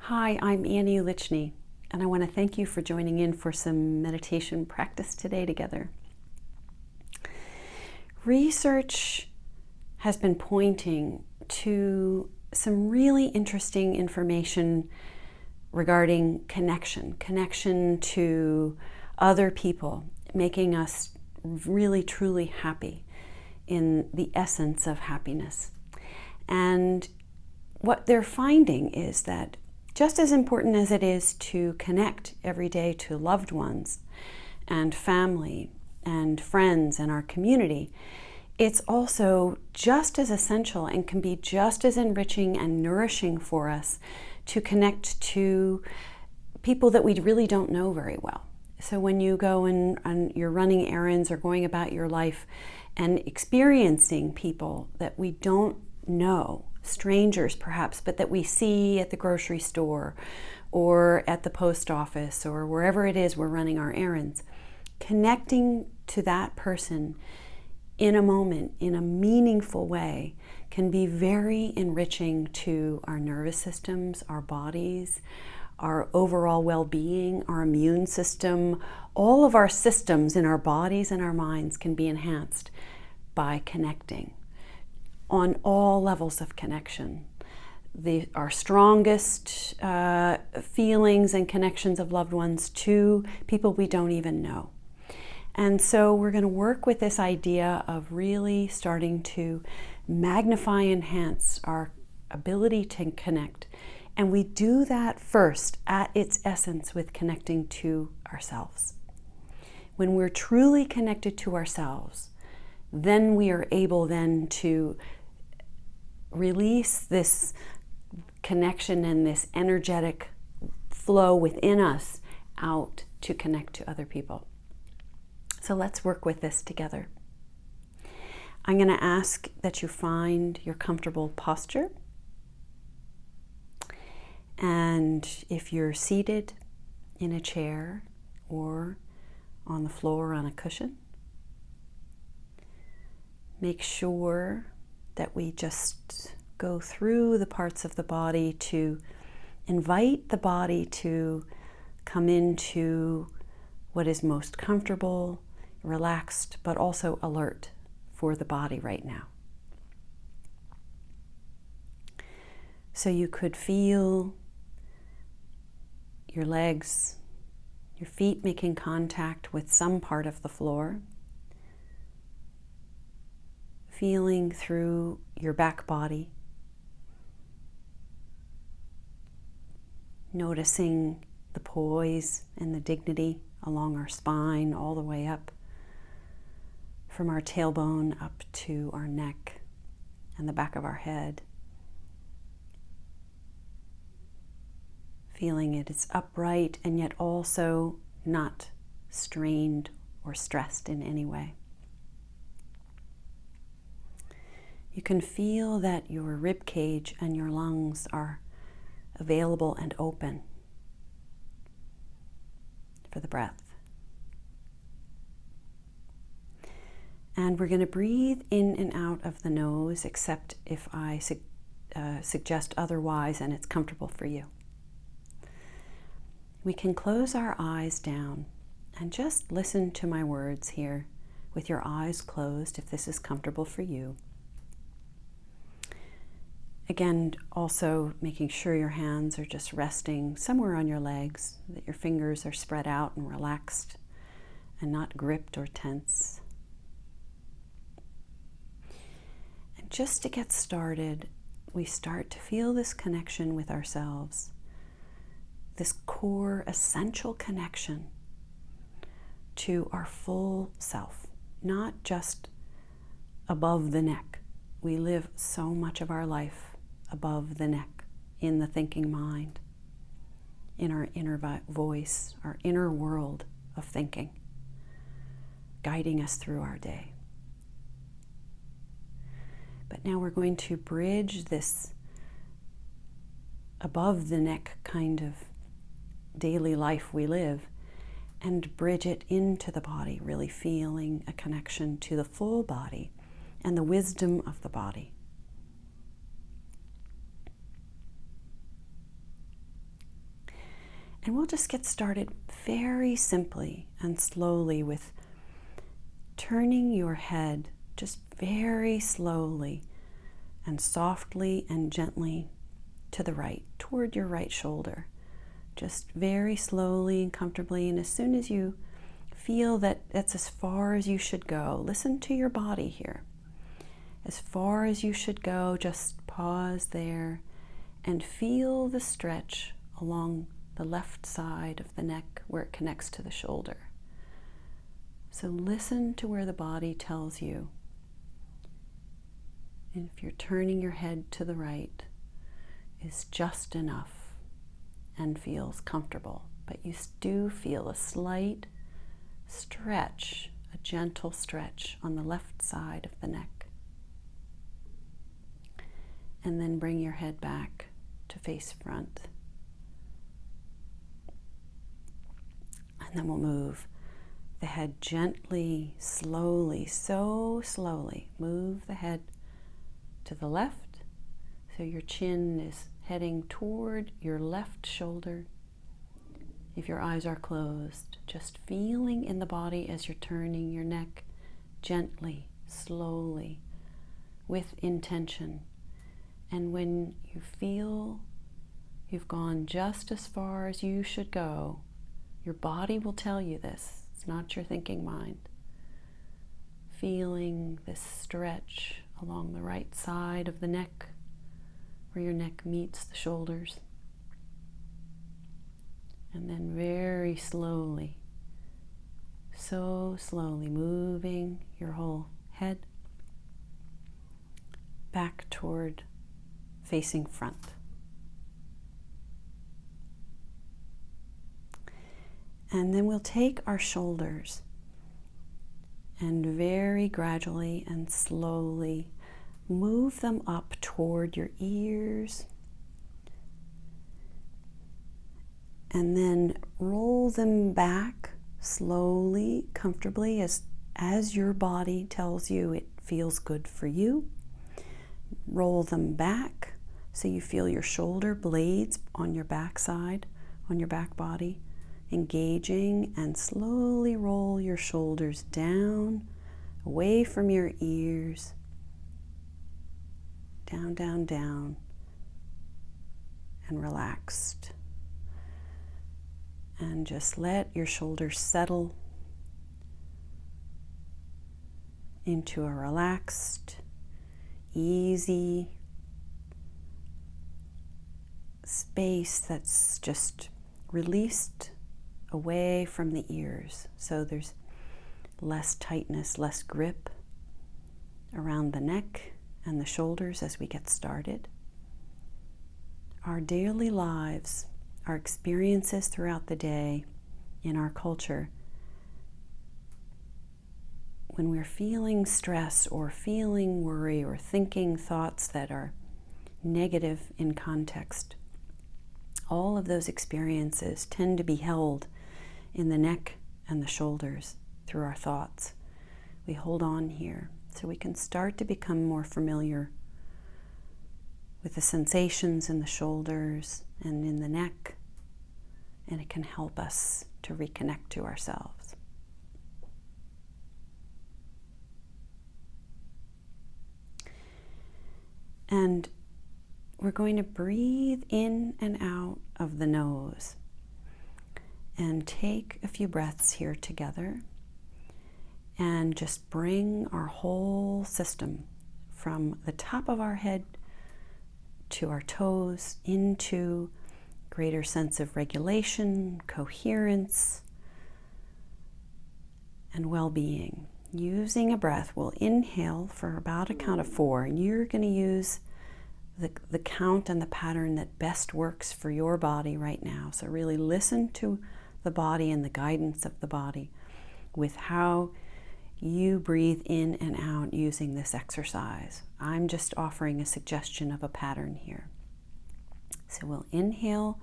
Hi, I'm Annie Ulichny, and I want to thank you for joining in for some meditation practice today together. Research has been pointing to some really interesting information regarding connection to other people, making us really truly happy in the essence of happiness. And what they're finding is that just as important as it is to connect every day to loved ones and family and friends and our community, it's also just as essential and can be just as enriching and nourishing for us to connect to people that we really don't know very well. So when you go and you're running errands or going about your life and experiencing people that we don't know, strangers perhaps, but that we see at the grocery store or at the post office or wherever it is we're running our errands, connecting to that person in a moment, in a meaningful way, can be very enriching to our nervous systems, our bodies, our overall well-being, our immune system. All of our systems in our bodies and our minds can be enhanced by connecting on all levels of connection. Our strongest feelings and connections of loved ones to people we don't even know. And so we're going to work with this idea of really starting to magnify, enhance our ability to connect. And we do that first at its essence with connecting to ourselves. When we're truly connected to ourselves, then we are able then to release this connection and this energetic flow within us out to connect to other people. So let's work with this together. I'm going to ask that you find your comfortable posture. And if you're seated in a chair or on the floor on a cushion, make sure that we just go through the parts of the body to invite the body to come into what is most comfortable, relaxed, but also alert for the body right now. So you could feel your legs, your feet making contact with some part of the floor, feeling through your back body, noticing the poise and the dignity along our spine all the way up, from our tailbone up to our neck and the back of our head. Feeling it is upright and yet also not strained or stressed in any way. You can feel that your rib cage and your lungs are available and open for the breath. And we're going to breathe in and out of the nose, except if I suggest otherwise and it's comfortable for you. We can close our eyes down and just listen to my words here with your eyes closed if this is comfortable for you. Again, also making sure your hands are just resting somewhere on your legs, that your fingers are spread out and relaxed and not gripped or tense. And just to get started, we start to feel this connection with ourselves, this core essential connection to our full self, not just above the neck. We live so much of our life above the neck, in the thinking mind, in our inner voice, our inner world of thinking, guiding us through our day. But now we're going to bridge this above the neck kind of daily life we live and bridge it into the body, really feeling a connection to the full body and the wisdom of the body. And we'll just get started very simply and slowly with turning your head just very slowly and softly and gently to the right, toward your right shoulder. Just very slowly and comfortably. And as soon as you feel that that's as far as you should go, listen to your body here. As far as you should go, just pause there and feel the stretch along the left side of the neck where it connects to the shoulder. So listen to where the body tells you. And if you're turning your head to the right, is just enough and feels comfortable. But you do feel a slight stretch, a gentle stretch on the left side of the neck. And then bring your head back to face front. And then we'll move the head gently, slowly, so slowly. Move the head to the left, so your chin is heading toward your left shoulder. If your eyes are closed, just feeling in the body as you're turning your neck gently, slowly, with intention. And when you feel you've gone just as far as you should go, your body will tell you this. It's not your thinking mind. Feeling this stretch along the right side of the neck, where your neck meets the shoulders. And then very slowly, so slowly, moving your whole head back toward facing front. And then we'll take our shoulders and very gradually and slowly move them up toward your ears. And then roll them back slowly, comfortably, as your body tells you it feels good for you. Roll them back so you feel your shoulder blades on your back side, on your back body, engaging, and slowly roll your shoulders down, away from your ears, down, down, down, and relaxed. And just let your shoulders settle into a relaxed, easy space that's just released away from the ears. So there's less tightness, less grip around the neck and the shoulders as we get started. Our daily lives, our experiences throughout the day in our culture, when we're feeling stress or feeling worry or thinking thoughts that are negative in context, all of those experiences tend to be held in the neck and the shoulders through our thoughts. We hold on here so we can start to become more familiar with the sensations in the shoulders and in the neck, and it can help us to reconnect to ourselves. And we're going to breathe in and out of the nose and take a few breaths here together and just bring our whole system from the top of our head to our toes into greater sense of regulation, coherence, and well-being. Using a breath, we'll inhale for about a count of 4, and you're going to use the count and the pattern that best works for your body right now. So really listen to the body and the guidance of the body with how you breathe in and out using this exercise. I'm just offering a suggestion of a pattern here. So we'll inhale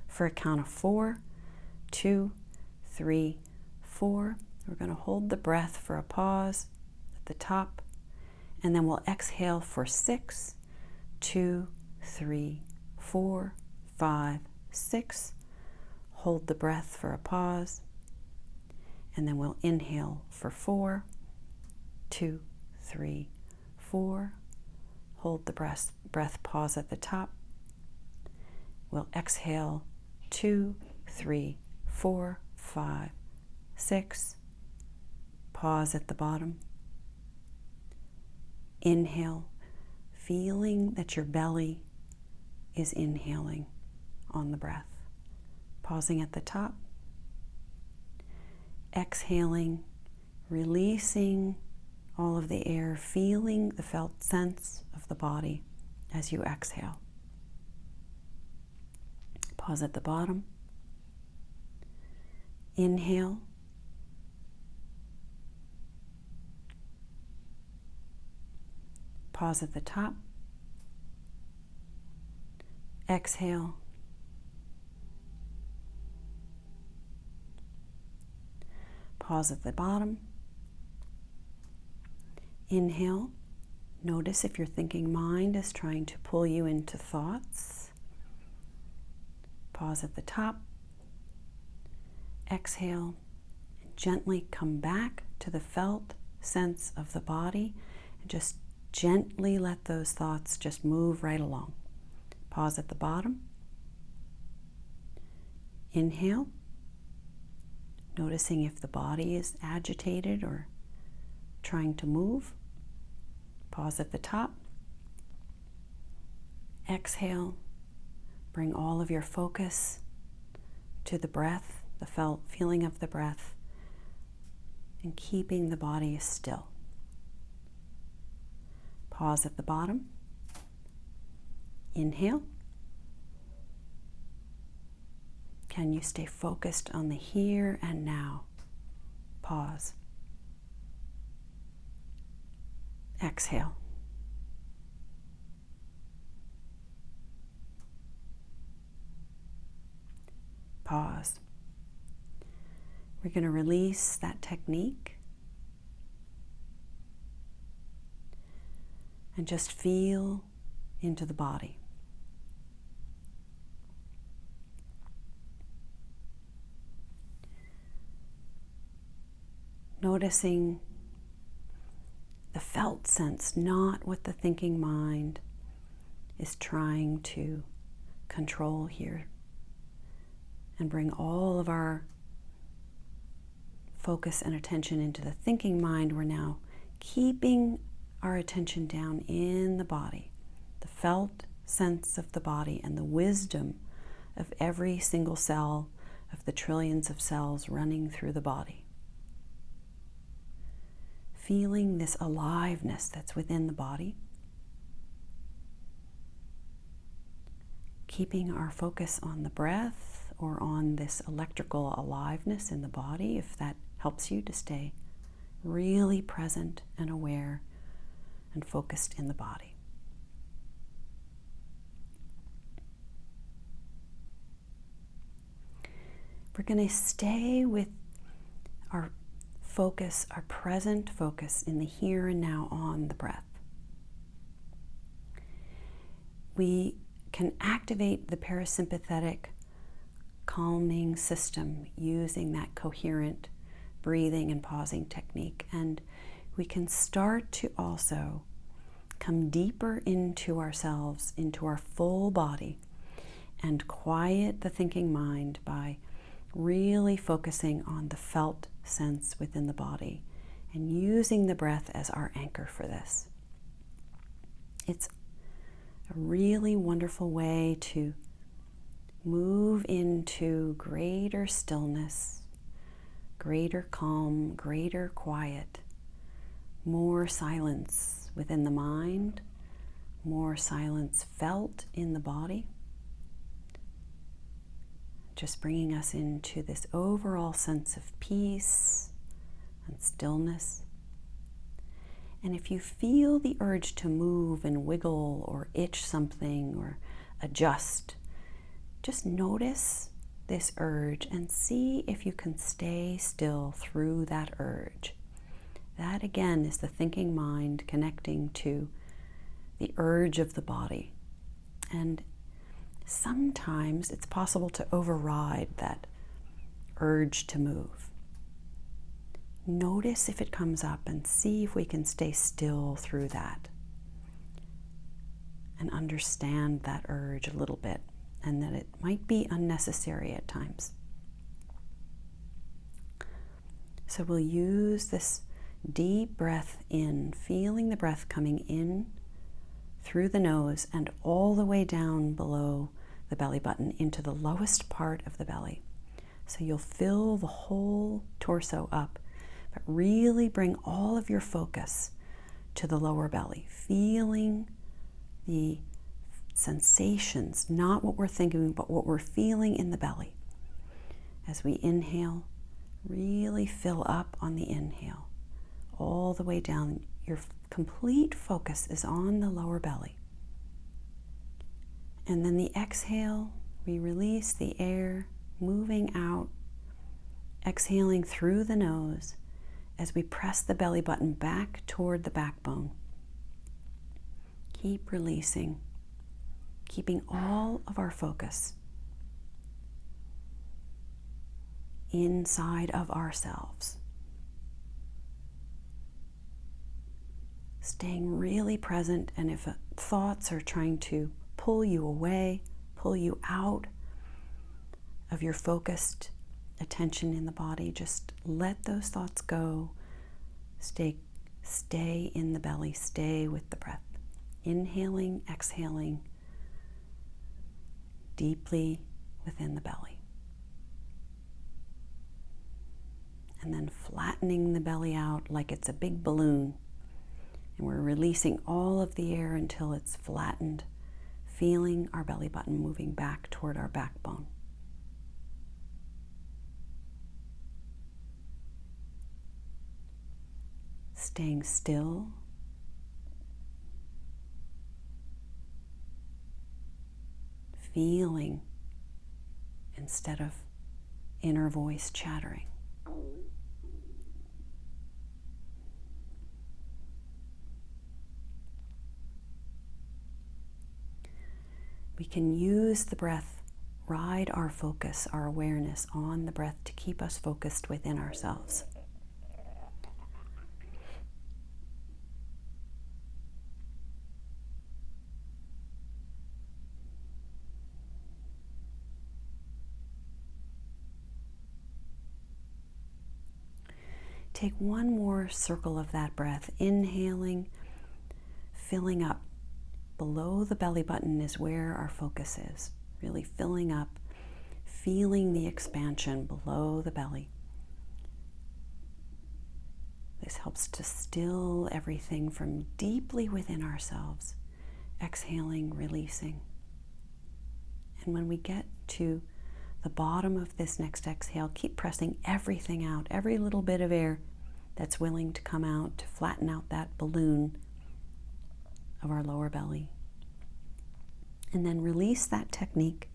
for a count of 4, 2, 3, 4. We're going to hold the breath for a pause at the top, and then we'll exhale for 6, 2, 3, 4, 5, 6. hold the breath for a pause, and then we'll inhale for 4, 2, 3, 4. Hold the breath, pause at the top. We'll exhale 2, 3, 4, 5, 6. Pause at the bottom. Inhale, feeling that your belly is inhaling on the breath. Pausing at the top. Exhaling, releasing all of the air, feeling the felt sense of the body as you exhale. Pause at the bottom. Inhale. Pause at the top. Exhale. Pause at the bottom. Inhale. Notice if your thinking mind is trying to pull you into thoughts. Pause at the top. Exhale. And gently come back to the felt sense of the body and just gently let those thoughts just move right along. Pause at the bottom. Inhale. Noticing if the body is agitated or trying to move. Pause at the top. Exhale. Bring all of your focus to the breath, the felt feeling of the breath, and keeping the body still. Pause at the bottom. Inhale. Can you stay focused on the here and now? Pause. Exhale. Pause. We're going to release that technique and just feel into the body. Noticing the felt sense, not what the thinking mind is trying to control here. And bring all of our focus and attention into the thinking mind. We're now keeping our attention down in the body, the felt sense of the body and the wisdom of every single cell of the trillions of cells running through the body. Feeling this aliveness that's within the body. Keeping our focus on the breath or on this electrical aliveness in the body, if that helps you to stay really present and aware and focused in the body. We're going to stay with our focus, our present focus in the here and now on the breath. We can activate the parasympathetic calming system using that coherent breathing and pausing technique. And we can start to also come deeper into ourselves, into our full body, and quiet the thinking mind by really focusing on the felt sense within the body and using the breath as our anchor for this. It's a really wonderful way to move into greater stillness, greater calm, greater quiet, more silence within the mind, more silence felt in the body. Just bringing us into this overall sense of peace and stillness. And if you feel the urge to move and wiggle or itch something or adjust, just notice this urge and see if you can stay still through that urge. That again is the thinking mind connecting to the urge of the body. And sometimes it's possible to override that urge to move. Notice if it comes up and see if we can stay still through that and understand that urge a little bit, and that it might be unnecessary at times. So we'll use this deep breath in, feeling the breath coming in through the nose and all the way down below the belly button into the lowest part of the belly. So you'll fill the whole torso up, but really bring all of your focus to the lower belly, feeling the sensations, not what we're thinking, but what we're feeling in the belly. As we inhale, really fill up on the inhale, all the way down. Your complete focus is on the lower belly. And then the exhale, we release the air, moving out, exhaling through the nose as we press the belly button back toward the backbone. Keep releasing, keeping all of our focus inside of ourselves. Staying really present, and if thoughts are trying to pull you away, pull you out of your focused attention in the body, just let those thoughts go. Stay in the belly, stay with the breath. Inhaling, exhaling deeply within the belly. And then flattening the belly out like it's a big balloon. And we're releasing all of the air until it's flattened, feeling our belly button moving back toward our backbone. Staying still. Feeling instead of inner voice chattering. We can use the breath, ride our focus, our awareness on the breath to keep us focused within ourselves. Take one more circle of that breath, inhaling, filling up. Below the belly button is where our focus is, really filling up, feeling the expansion below the belly. This helps to still everything from deeply within ourselves, exhaling, releasing. And when we get to the bottom of this next exhale, keep pressing everything out, every little bit of air that's willing to come out to flatten out that balloon of our lower belly. And then release that technique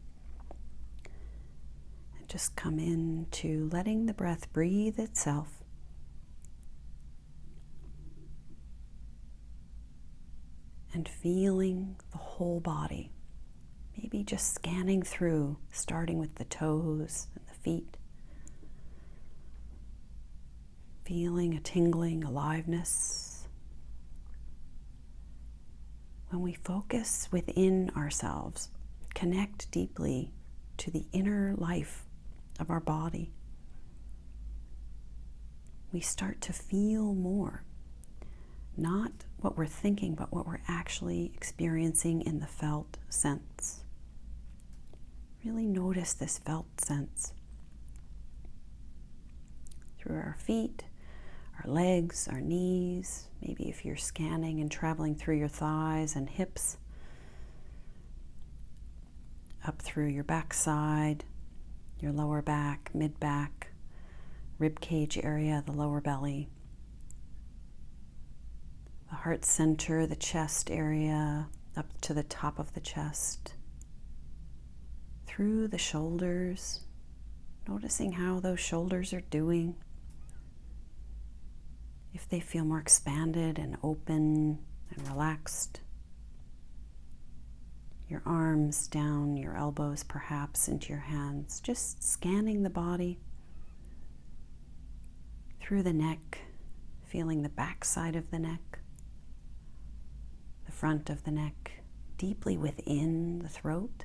and just come into letting the breath breathe itself. And feeling the whole body. Maybe just scanning through, starting with the toes and the feet. Feeling a tingling, aliveness. When we focus within ourselves, connect deeply to the inner life of our body, we start to feel more. Not what we're thinking, but what we're actually experiencing in the felt sense. Really notice this felt sense through our feet, our legs, our knees, maybe if you're scanning and traveling through your thighs and hips, up through your backside, your lower back, mid-back, rib cage area, the lower belly, the heart center, the chest area, up to the top of the chest, through the shoulders, noticing how those shoulders are doing. If they feel more expanded and open and relaxed. your arms down, your elbows perhaps into your hands, just scanning the body through the neck, feeling the back side of the neck, the front of the neck, deeply within the throat,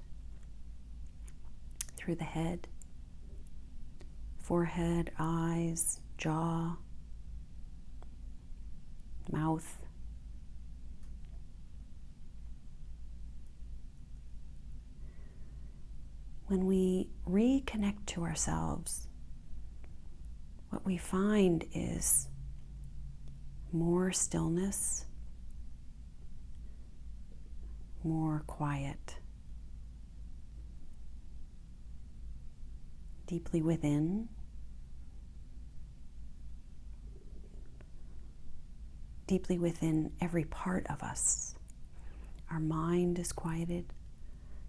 through the head, forehead, eyes, jaw, mouth. When we reconnect to ourselves, what we find is more stillness, more quiet, deeply within, deeply within every part of us. Our mind is quieted,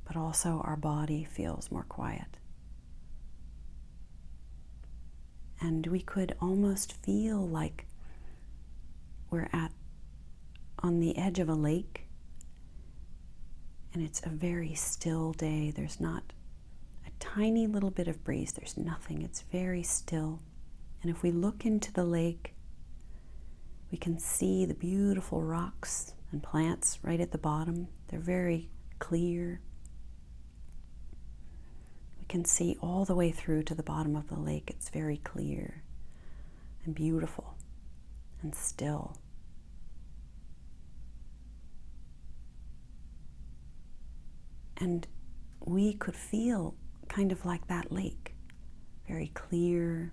but also our body feels more quiet. And we could almost feel like we're on the edge of a lake, and it's a very still day. There's not a tiny little bit of breeze. There's nothing. It's very still. And if we look into the lake, we can see the beautiful rocks and plants right at the bottom. They're very clear. We can see all the way through to the bottom of the lake. It's very clear and beautiful and still. And we could feel kind of like that lake, very clear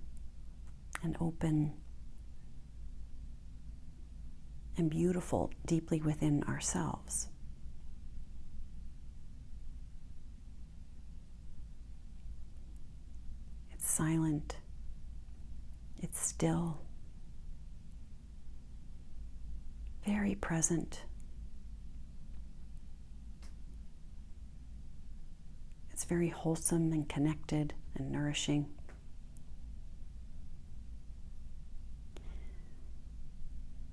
and open and beautiful deeply within ourselves. It's silent, it's still, very present. It's very wholesome and connected and nourishing.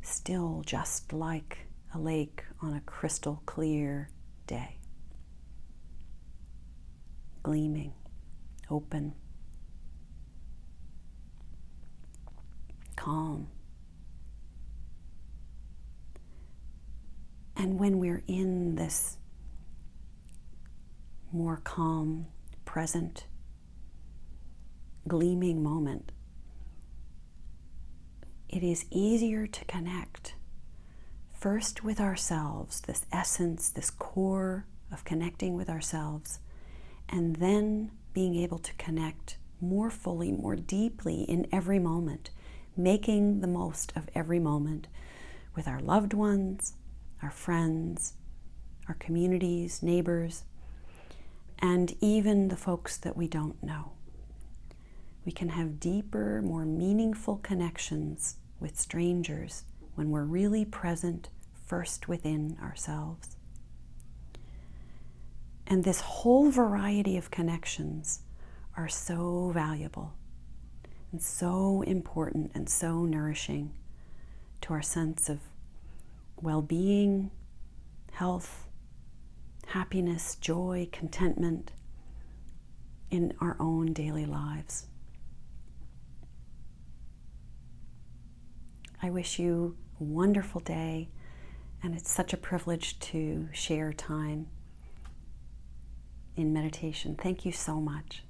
Still, just like a lake on a crystal clear day. Gleaming, open, calm. And when we're in this more calm, present, gleaming moment, it is easier to connect first with ourselves, this essence, this core of connecting with ourselves, and then being able to connect more fully, more deeply in every moment, making the most of every moment with our loved ones, our friends, our communities, neighbors, and even the folks that we don't know. We can have deeper, more meaningful connections with strangers when we're really present first within ourselves. And this whole variety of connections are so valuable and so important and so nourishing to our sense of well-being, health, happiness, joy, contentment in our own daily lives. I wish you a wonderful day, and it's such a privilege to share time in meditation. Thank you so much.